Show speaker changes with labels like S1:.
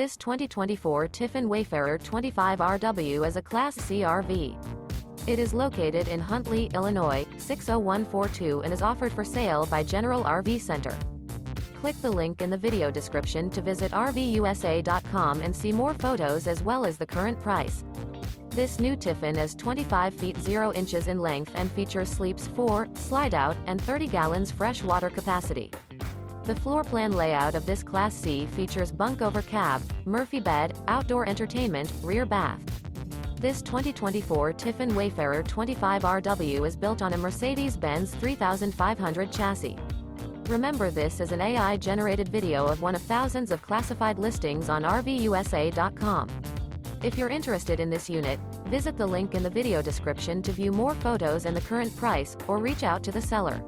S1: This 2024 Tiffin Wayfarer 25RW is a Class C RV. It is located in Huntley, Illinois, 60142 and is offered for sale by General RV Center. Click the link in the video description to visit RVUSA.com and see more photos as well as the current price. This new Tiffin is 25 feet 0 inches in length and features sleeps 4, slide-out, and 30 gallons fresh water capacity. The floor plan layout of this Class C features bunk over cab, Murphy bed, outdoor entertainment, rear bath. This 2024 Tiffin Wayfarer 25RW is built on a Mercedes-Benz 3500 chassis. Remember, this is an AI-generated video of one of thousands of classified listings on RVUSA.com. If you're interested in this unit, visit the link in the video description to view more photos and the current price, or reach out to the seller.